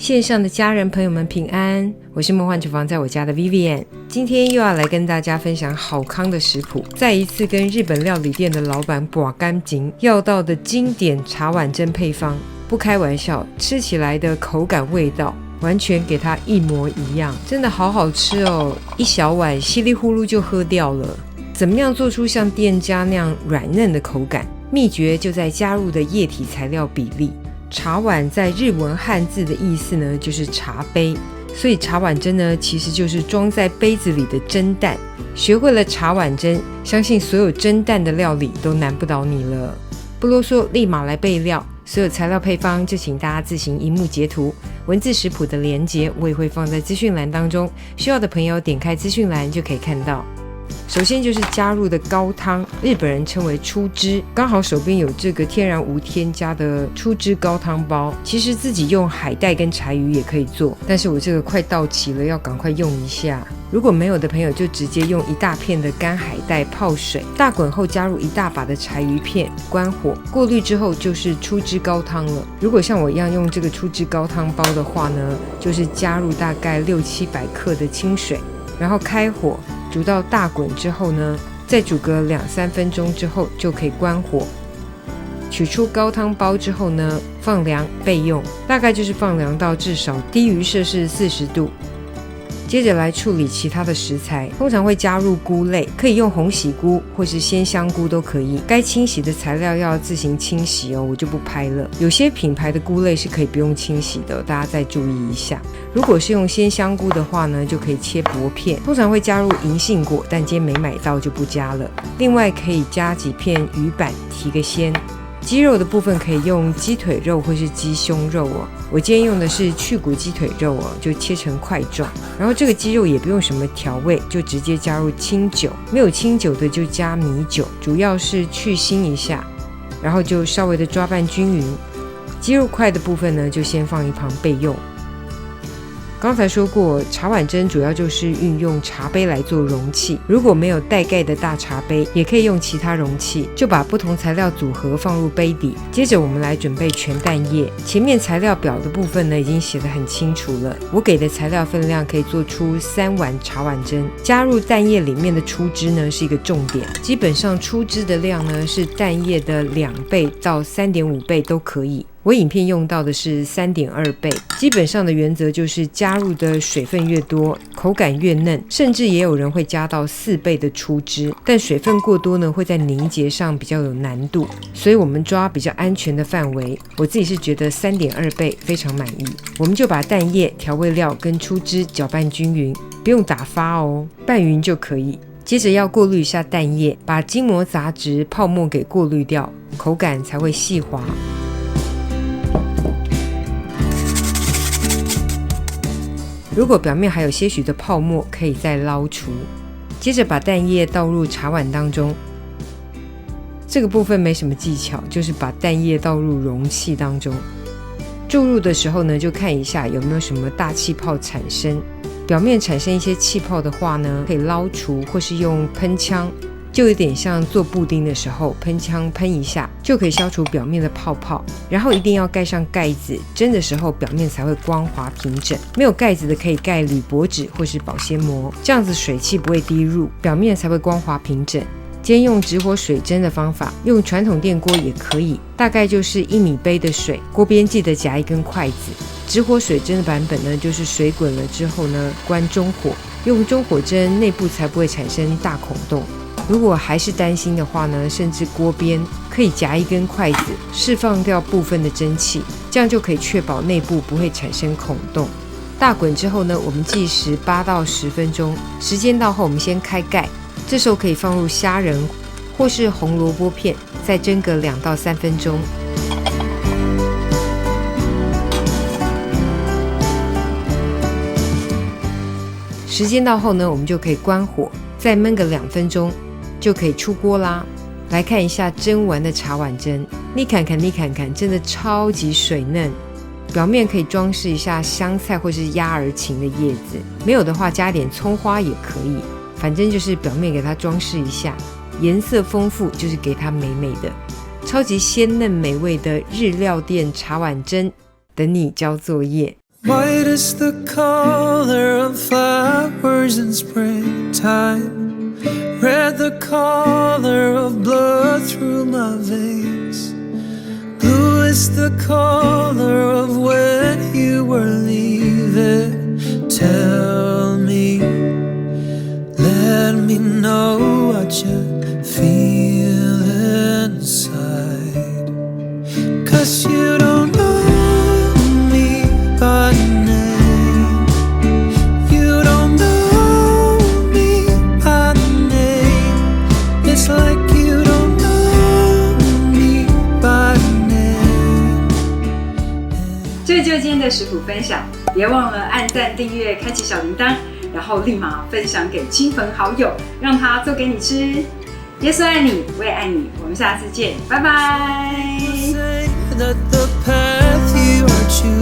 线上的家人朋友们平安，我是梦幻厨房在我家的 Vivian， 今天又要来跟大家分享好康的食谱，再一次跟日本料理店的老板把干净要到的经典茶碗蒸配方，不开玩笑，吃起来的口感味道完全给它一模一样，真的好好吃哦，一小碗稀里呼噜就喝掉了。怎么样做出像店家那样软嫩的口感？秘诀就在加入的液体材料比例。茶碗在日文汉字的意思呢，就是茶杯，所以茶碗蒸呢，其实就是装在杯子里的蒸蛋。学会了茶碗蒸，相信所有蒸蛋的料理都难不倒你了。不啰嗦，立马来备料。所有材料配方就请大家自行萤幕截图，文字食谱的连结我也会放在资讯栏当中，需要的朋友点开资讯栏就可以看到。首先就是加入的高汤，日本人称为出汁，刚好手边有这个天然无添加的出汁高汤包，其实自己用海带跟柴鱼也可以做，但是我这个快到期了，要赶快用一下。如果没有的朋友就直接用一大片的干海带泡水，大滚后加入一大把的柴鱼片，关火过滤之后就是出汁高汤了。如果像我一样用这个出汁高汤包的话呢，就是加入大概600-700克的清水，然后开火煮到大滚之后呢，再煮个2-3分钟之后就可以关火。取出高汤包之后呢，放凉备用，大概就是放凉到至少低于摄氏40度。接着来处理其他的食材，通常会加入菇类，可以用红喜菇或是鲜香菇都可以。该清洗的材料要自行清洗哦，我就不拍了。有些品牌的菇类是可以不用清洗的，大家再注意一下。如果是用鲜香菇的话呢，就可以切薄片，通常会加入银杏果，但今天没买到就不加了。另外可以加几片鱼板提个鲜。鸡肉的部分可以用鸡腿肉或是鸡胸肉哦，我今天用的是去骨鸡腿肉哦，就切成块状。然后这个鸡肉也不用什么调味，就直接加入清酒，没有清酒的就加米酒，主要是去腥一下，然后就稍微的抓拌均匀。鸡肉块的部分呢，就先放一旁备用。刚才说过，茶碗蒸主要就是运用茶杯来做容器，如果没有带盖的大茶杯，也可以用其他容器，就把不同材料组合放入杯底。接着我们来准备全蛋液，前面材料表的部分呢已经写得很清楚了，我给的材料分量可以做出3碗茶碗蒸。加入蛋液里面的出汁呢是一个重点，基本上出汁的量呢是蛋液的2倍到3.5倍都可以。我影片用到的是3.2倍，基本上的原则就是加入的水分越多，口感越嫩，甚至也有人会加到4倍的出汁，但水分过多呢，会在凝结上比较有难度，所以我们抓比较安全的范围，我自己是觉得3.2倍非常满意。我们就把蛋液、调味料跟出汁搅拌均匀，不用打发哦，拌匀就可以。接着要过滤一下蛋液，把筋膜杂质、泡沫给过滤掉，口感才会细滑。如果表面还有些许的泡沫，可以再捞除。接着把蛋液倒入茶碗当中，这个部分没什么技巧，就是把蛋液倒入容器当中。注入的时候呢，就看一下有没有什么大气泡产生。表面产生一些气泡的话呢，可以捞除，或是用喷枪，就有点像做布丁的时候喷枪喷一下，就可以消除表面的泡泡。然后一定要盖上盖子，蒸的时候表面才会光滑平整。没有盖子的可以盖铝箔纸或是保鲜膜，这样子水汽不会滴入，表面才会光滑平整。今天用直火水蒸的方法，用传统电锅也可以，大概就是1米杯的水，锅边记得夹一根筷子。直火水蒸的版本呢，就是水滚了之后呢，关中火，用中火蒸，内部才不会产生大孔洞。如果还是担心的话呢，甚至锅边可以夹一根筷子，释放掉部分的蒸汽，这样就可以确保内部不会产生孔洞。大滚之后呢，我们计时8到10分钟，时间到后我们先开盖，这时候可以放入虾仁或是红萝卜片，再蒸个2到3分钟。时间到后呢，我们就可以关火，再焖个2分钟，就可以出锅啦。来看一下蒸完的茶碗蒸，你看看，真的超级水嫩。表面可以装饰一下香菜或是鸭儿芹的叶子，没有的话加点葱花也可以，反正就是表面给它装饰一下，颜色丰富就是给它美美的。超级鲜嫩美味的日料店茶碗蒸等你交作业。White is the color of flowers in springtime, red the color of blood through my veins. Blue is the color of when you were leaving. Tell me, let me know what you feel inside. 'Cause you don't know me by name. You don't know me by name. It's like you don't know me by name. 这就是今天的食谱分享，别忘了按赞、订阅、开启小铃铛，然后立马分享给亲朋好友，让他做给你吃。耶稣爱你，我也爱你，我们下次见，拜拜。That the path you are choosing